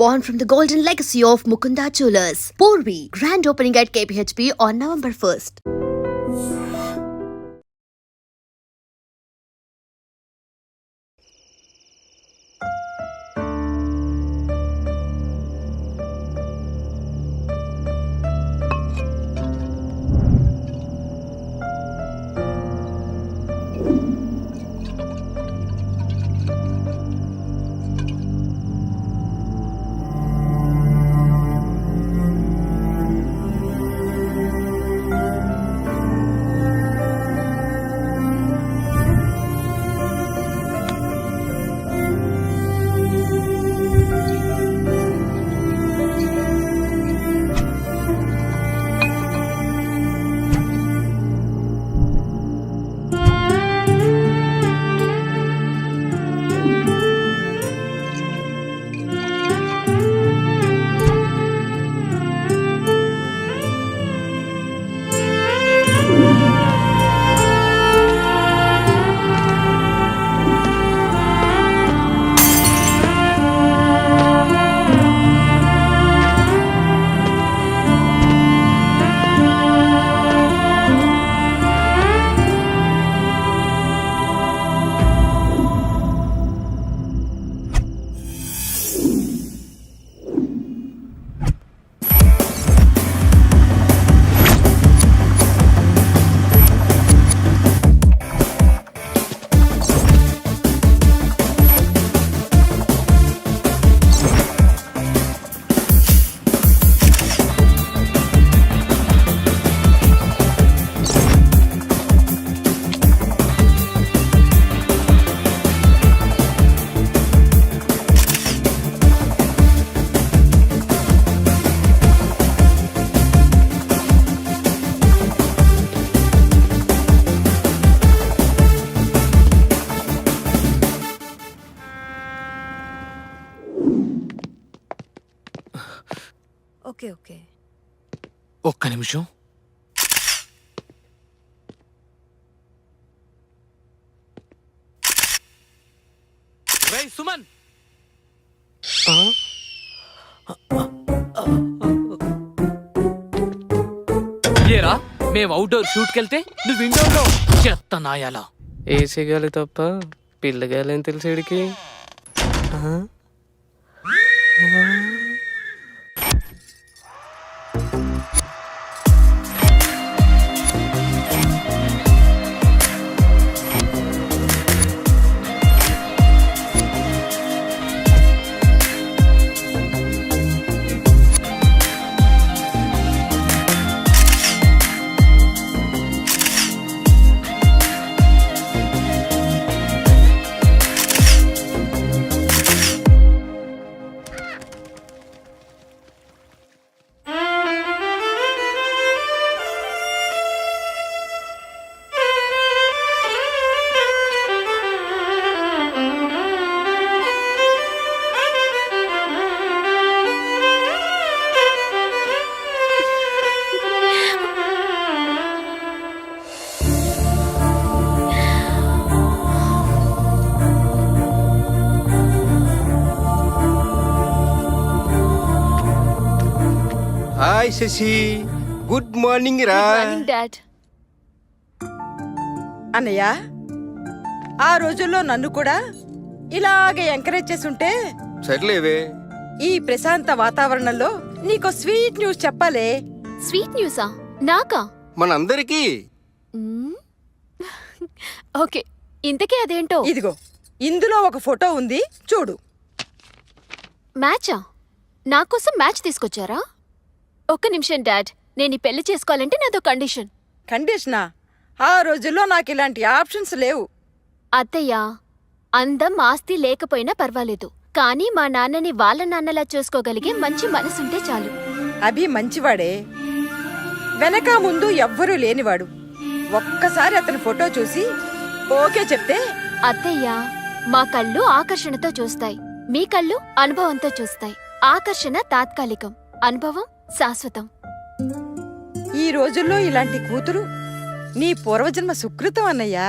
born from the golden legacy of Mukunda Jewelers. Porvi, grand opening at KPHP on November 1st. Okay ఒక్క నిమిషం. రేయ్ సుమన్, ఏరా మేము outdoor షూట్కి వెళ్తే నువ్వు ఇండోర్లో చెత్త నాయాలా? ఏసీ గాలి తప్ప పిల్లగాలి ఏం తెలిసేడికి. హాయ్ శశి, గుడ్ మార్నింగ్ రా. డాడ్. అన్నయ్య, ఆ రోజుల్లో నన్ను కూడా ఇలాగే ఎంకరేజ్ చేసుంటే. సర్లేవే, ఈ ప్రశాంత వాతావరణంలో నీకో స్వీట్ న్యూస్ చెప్పాలే. స్వీట్ న్యూసా? నాకా? మనందరికీ. ఓకే, ఇంతకీ అదేంటో? ఇదిగో, ఇందులో ఒక ఫోటో ఉంది, చూడు. మ్యాచా? నాకోసం మ్యాచ్ తీసుకొచ్చారా? ఒక్క నిమిషం డాడ్, నేను ఈ పెళ్లి చేసుకోవాలంటే నాదో కండిషన్. కండిషనా? ఆ రోజుల్లో నాకు ఇలాంటి ఆప్షన్స్ లేవు. అత్తయ్య, అందం ఆస్తి లేకపోయినా పర్వాలేదు, కానీ మా నాన్నని వాళ్ళ నాన్నలా చూసుకోగలిగే మంచి మనసుంటే చాలు. అభి మంచివాడే, వెనక ముందు ఎవ్వరూ లేనివాడు. ఒక్కసారి అతని ఫోటో చూసి ఓకే చెప్తే. అత్తయ్య, మా కళ్ళు ఆకర్షణతో చూస్తాయి, మీ కళ్ళు అనుభవంతో చూస్తాయి. ఆకర్షణ తాత్కాలికం, అనుభవం శాశ్వతం. ఈ రోజుల్లో ఇలాంటి కూతురు నీ పూర్వజన్మ సుకృతం అన్నయ్యా.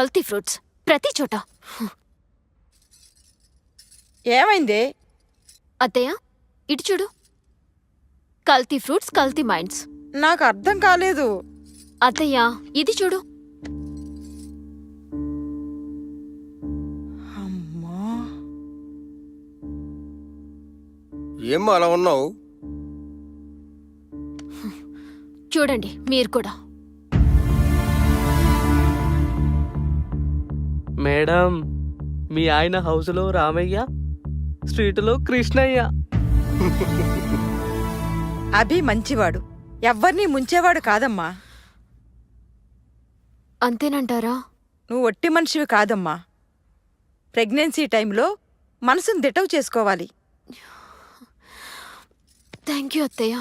కల్తీ ఫ్రూట్స్ ప్రతి చోట. ఏమైంది? అత్తయ్య ఇటు చూడు. కల్తీ ఫ్రూట్స్, కల్తీ మైండ్స్. నాకు అర్థం కాలేదు. అత్తయ్య ఇది చూడు. అమ్మా, ఏమ్మా అలా ఉన్నావు? చూడండి మీరు కూడా. మేడం, మీ ఆయన హౌస్లో రామయ్య, స్ట్రీటులో కృష్ణయ్య. అభి మంచివాడు, ఎవ్వరినీ ముంచేవాడు కాదమ్మా. అంతేనంటారా? నువ్వు ఒట్టి మనిషివి కాదమ్మా. ప్రెగ్నెన్సీ టైంలో మనసును దిటవు చేసుకోవాలి. థ్యాంక్ యూ అత్తయ్య.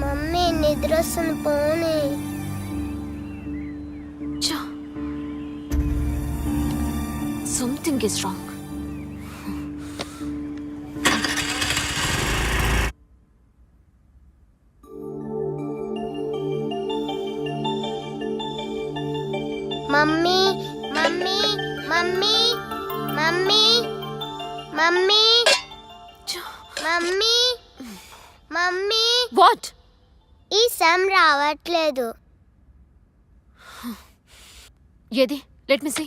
మమ్మీ నిద్ర వస్తుంది పోనీ. Something is wrong. Mummy mummy mummy mummy mummy mummy mummy what? ఈ సమ్ రావట్లేదు. ఏది? Let me see.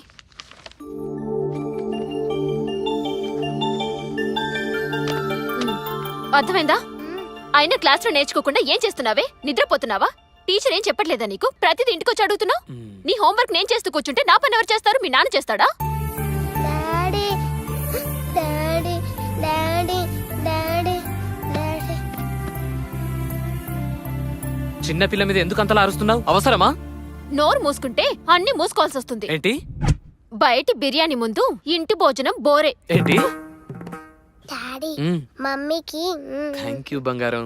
అర్థమైందా? అయినా క్లాస్లో నేర్చుకోకుండా ఏం చేస్తున్నావే? నిద్రపోతున్నావా? టీచర్ ఏం చెప్పట్లేదా నీకు? ప్రతిదీ ఇంటికొచ్చి అడుగుతున్నావు. నీ హోంవర్క్ నేను చేస్తూ కూర్చుంటే నా పని ఎవరు చేస్తారు? మీ నాన్న చేస్తాడా? Daddy daddy daddy daddy daddy. చిన్న పిల్ల మీద ఎందుకు అంతలా అరుస్తున్నావు? అవసరమా? నోరు మూసుకుంటే అన్ని మూసుకోవాల్సి వస్తుంది. ఏంటి? బయటి బిర్యానీ ముందు ఇంటి భోజనం బోరే. ఏంటి? డాడీ మమ్మీకి థ్యాంక్ యూ బంగారం.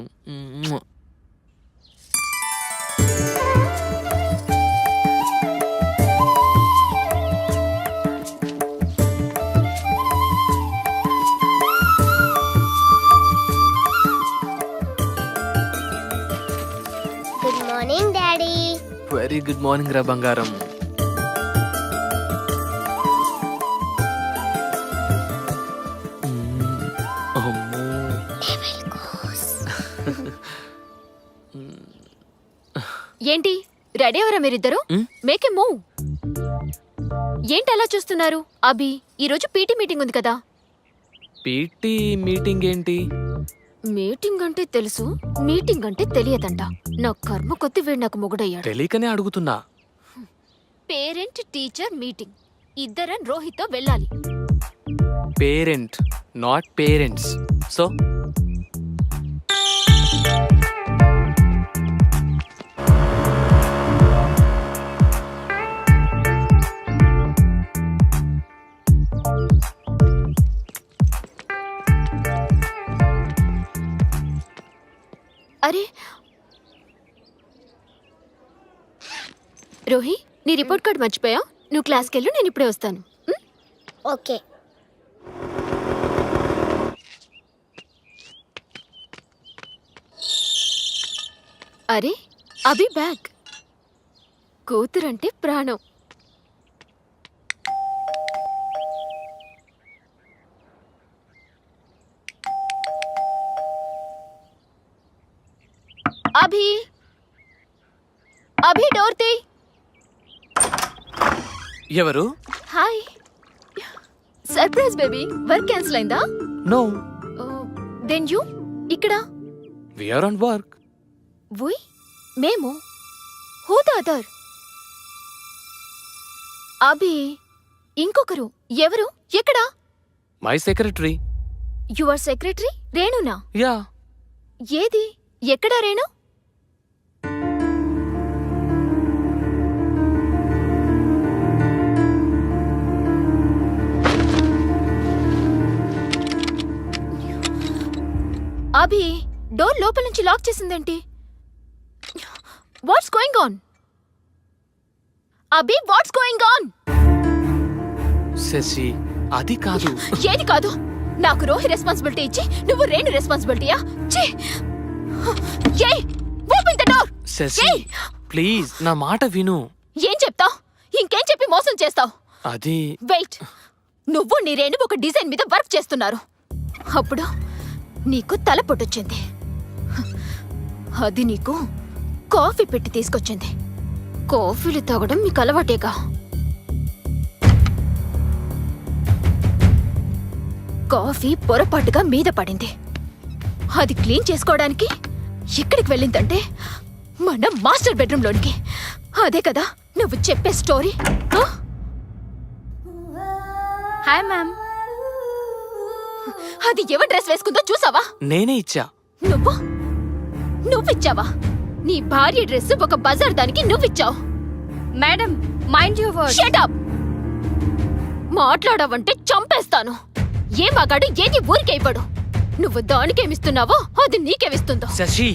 Good morning daddy. Very good morning రా బంగారం. ఏంటి రెడీ ఎవరా మీరిద్దరు? Make a move. ఏంటి అలా చూస్తున్నారు? అభి, ఈరోజు పీటీ మీటింగ్ ఉంది కదా. పీటీ మీటింగ్ ఏంటి? మీటింగ్ అంటే తెలుసు, మీటింగ్ అంటే తెలియదంట. నా కర్మ కొద్ది వీడు నాకు మొగుడయ్యాడు. తెలియకనే అడుగుతున్నా. Parent teacher meeting. ఇద్దరం రోహిత్తో వెళ్ళాలి. Parent not parents. సో అరే రోహి, నీ రిపోర్ట్ కార్డ్ మర్చిపోయా? నువ్వు క్లాస్కి వెళ్ళు, నేను ఇప్పుడే వస్తాను. ఓకే. అరే అభి బ్యాగ్. కూతురంటే ప్రాణం. అభి అభి డోర్ తీ. ఎవరు? Hi. Surprise baby. Work cancel అయిందా? నో, దెన్ యూ ఇక్కడ. We are on work. We మేము హూ ద అదర్? అభి ఇంకొకరు ఎవరు? ఎక్కడ? My secretary. యువర్ సెక్రటరీ రేణునా? యా. ఏది? ఎక్కడ రేణు? అభి డోర్ లోపల నుంచి లాక్ చేసిందేంటి? What's going on? Abhi what's going on? Shashi, అది కాదు. ఏది కాదు? నాకు రోహి రెస్పాన్సిబిలిటీ ఇచ్చి నువ్వు రేణు రెస్పాన్సిబిలిటీయా? Open the door. Shashi please నా మాట విను. ఏం చెప్తావ్? ఇంకేం చెప్పి మోసం చేస్తావ్? అది వెయిట్. నువ్వు నీ రేణు ఒక డిజైన్ మీద వర్క్ చేస్తున్నారు. అప్పుడు నీకు తల పొట్టొచ్చింది. అది నీకు కాఫీ పెట్టి తీసుకొచ్చింది. కాఫీలు తాగడం మీకు అలవాటేగా. కాఫీ పొరపాటుగా మీద పడింది. అది క్లీన్ చేసుకోవడానికి ఎక్కడికి వెళ్ళిందంటే మన మాస్టర్ బెడ్రూమ్ లోనికి. అదే కదా నువ్వు చెప్పే స్టోరీ. Hi ma'am. అది ఎవరి డ్రెస్ వేసుకుందో చూసావా? నేనే ఇచ్చా. నువ్విచ్చావా? నీ భార్య డ్రెస్ ఒక బజార్ దానికి నువ్విచ్చావు. Madam mind your words. Shut up. మాట్లాడావంటే చంపేస్తాను. ఏ మగాడు ఏది ఊరికే ఇవ్వడు. నువ్వు దానికేమిస్తున్నావో అది నీకేమిస్తుందో. శశి,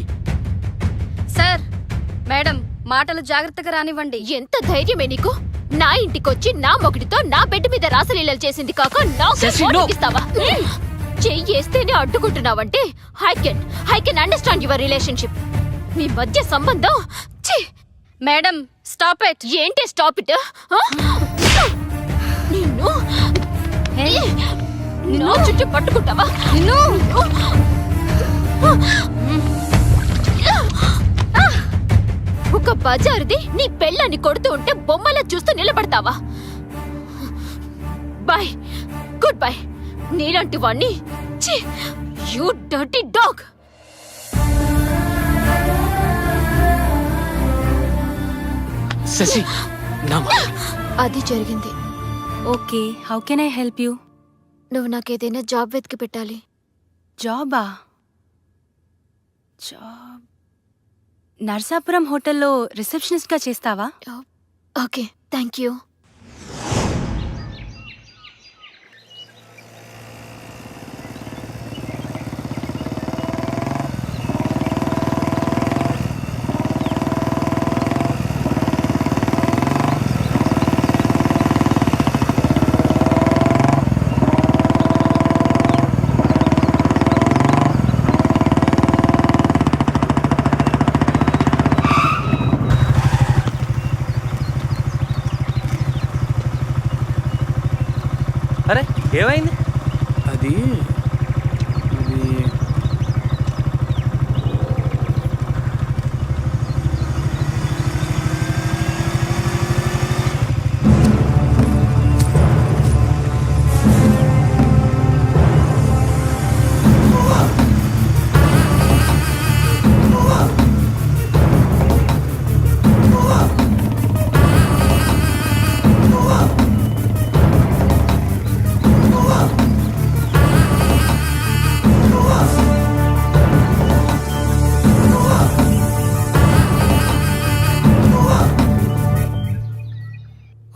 సార్ మేడం మాటలు జాగ్రత్తగా రానివ్వండి. ఎంత ధైర్యమే నీకు? నా ఇంటికొచ్చి నా మొగుడితో నా బెడ్ మీద రాసలీలలు చేసింది కాక శశి, no. నాకిస్తావా? చెయ్యేస్తేనే అడ్డుకుంటున్నావంటే I can understand your relationship. మీ మధ్య సంబంధం ఛీ! Madam stop it. ఏంటి స్టాప్ ఇట్? నిన్ను నిన్ను చుట్టూ పట్టుకుంటావా? నిన్ను ఒక బజారుది నీ పెళ్ళాన్ని కొడుతూ ఉంటే బొమ్మలా చూస్తూ నిలబడతావా? Bye, good bye. నీలాంటి వాణ్ణి యూ డర్టీ డాగ్. శశి నా మాట. అది జరిగింది. Okay, how can I help you? నువ్వు నాకేదైనా జాబ్ వెతికి పెట్టాలి. జాబా? జాబ్ నర్సాపురం హోటల్లో రిసెప్షనిస్ట్గా చేస్తావా? Okay, thank you. అరే ఏమైంది? అది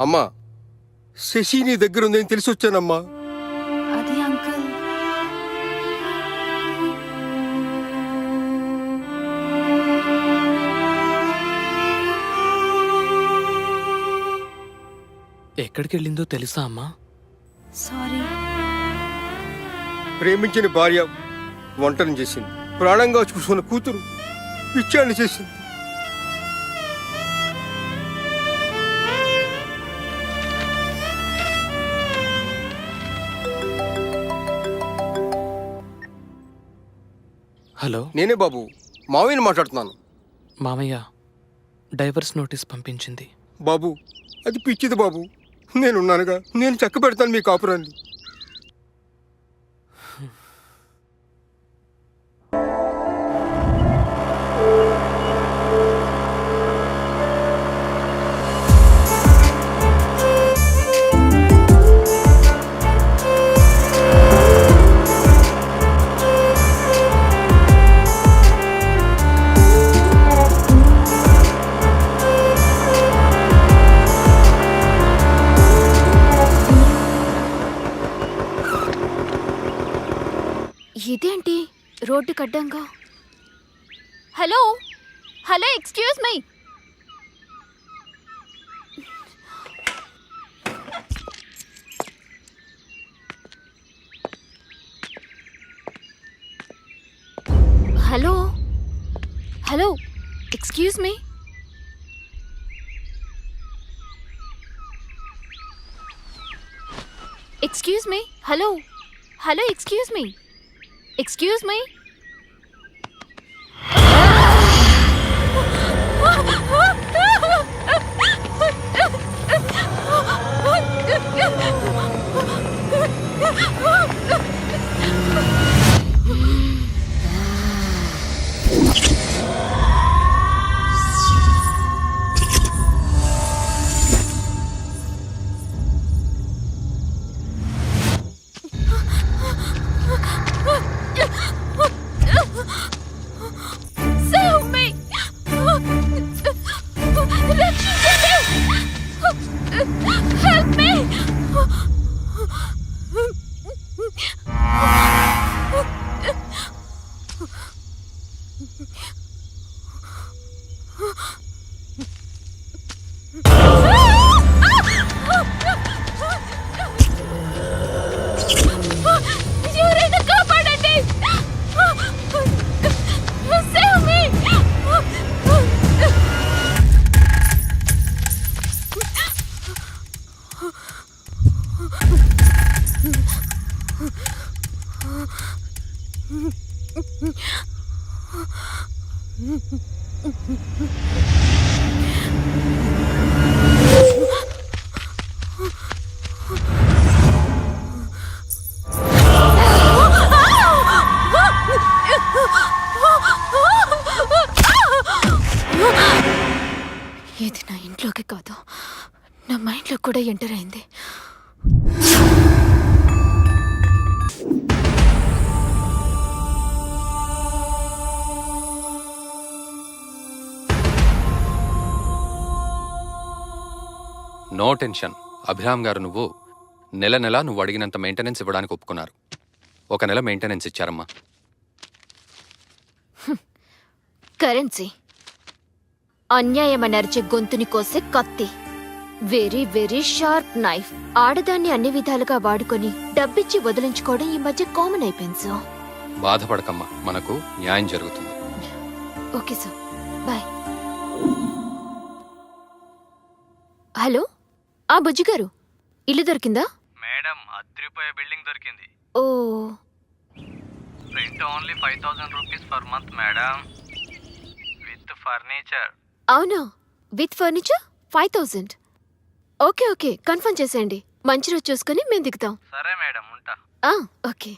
అమ్మా, శశి నీ దగ్గర ఉందని తెలిసి వచ్చానమ్మా. అది అంకుల్. ఎక్కడికి వెళ్ళిందో తెలుసా అమ్మా? సారీ. ప్రేమించిన భార్య వంటను చేసింది. ప్రాణంగా చూసుకున్న కూతురు పిచ్చాన్ని చేసింది. హలో, నేనే బాబు, మావయ్యని మాట్లాడుతున్నాను. మామయ్య డైవర్స్ నోటీస్ పంపించింది. బాబు అది పిచ్చిది బాబు. నేనున్నానుగా, నేను చక్క పెడతాను మీ కాపురాన్ని. ఇదేంటి రోడ్డు కడ్డంగా? Hello hello, excuse me. Hello hello, excuse me. Excuse me. Hello hello, excuse me. Excuse me? Save me! Help me! ఎవరైనా కాపాడండి! Save me! ఇది నా ఇంట్లోకి కాదు, నా మైండ్లో కూడా ఎంటర్ అయింది. No tension. అభిరామ్ గారు నువ్వు నెల నువ్వు అడిగినంత మెయింటెనెన్స్ ఇవ్వడానికి ఒప్పుకున్నారు. 1 నెల మెయింటెనెన్స్ ఇచ్చారమ్మా. కరెన్సీ అన్యాయమని అరిచే గొంతుని కోసే కత్తి. Very very sharp knife. ఆడదాన్ని అన్ని విధాలుగా వాడుకొని డబ్బిచ్చి వదిలించుకోవడం ఈ మధ్య కామన్ అయిపోయింది సార్. బాధపడకమ్మా, మనకు న్యాయం జరుగుతుంది. Okay sir, bye. Hello, Bujji garu, ఇల్లు దొరికిందా? మేడం, అద్రిపోయే బిల్డింగ్ దొరికింది. Oh, rent only 5000 rupees per month madam, with furniture. అవునా? With furniture 5000. Okay okay, confirm చేసేయండి. మంచి రోజు చూసుకుని మేము దిగుతాం. సరే మేడం, ఉంటా. ఓకే.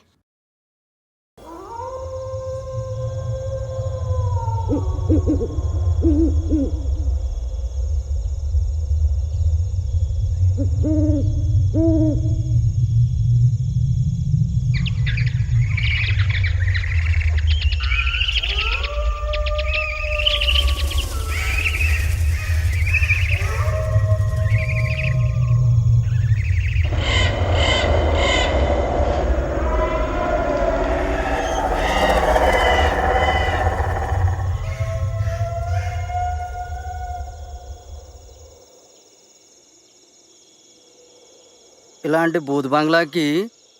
ఇలాంటి బూత్ బంగ్లాకి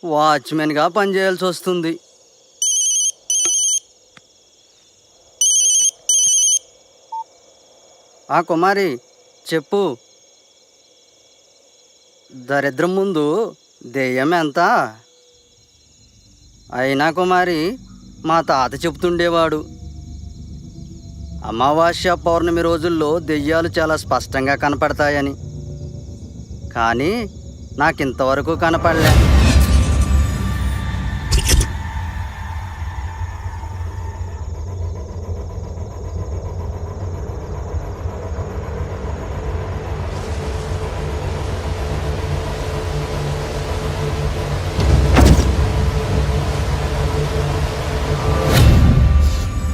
వాచ్మెన్గా పనిచేయాల్సి వస్తుంది. కుమారి చెప్పు, దరిద్రం ముందు దెయ్యం ఎంత? అయినా కుమారి, మా తాత చెప్తుండేవాడు, అమావాస్య పౌర్ణమి రోజుల్లో దెయ్యాలు చాలా స్పష్టంగా కనపడతాయని, కానీ నాకింతవరకు కనపడలే.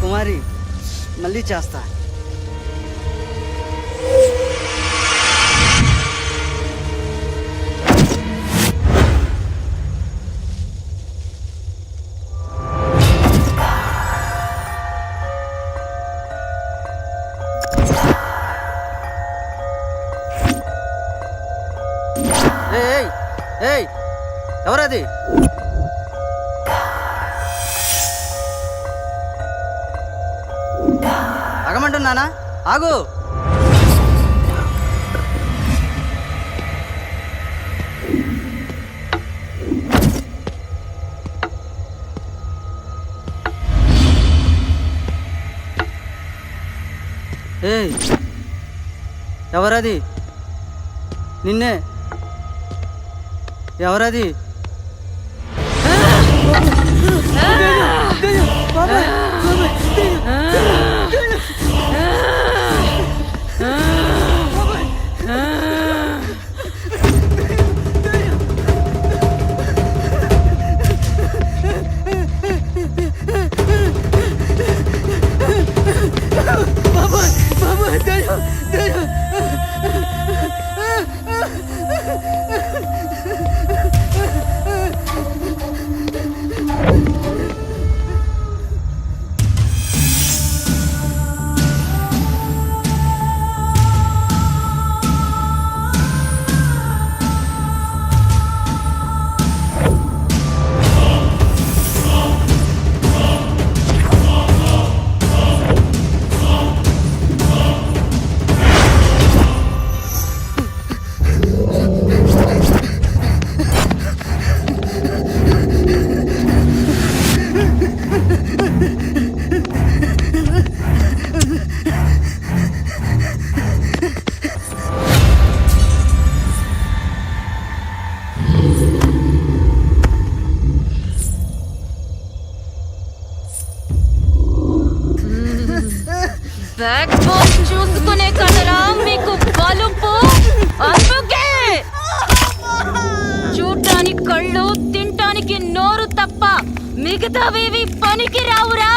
కుమారి, మళ్ళీ చేస్తా. ఏయ్ ఏయ్, ఎవరది? ఆగమంటున్నానా? ఆగు. ఏయ్, ఎవరది? నిన్నే. ఎవరది? బ్యాక్ బోన్ చూసుకునే కదరా మీకు బలుపు. అందుకే చూడ్డానికి కళ్ళు, తింటానికి నోరు తప్ప మిగతావేవి పనికి రావురా.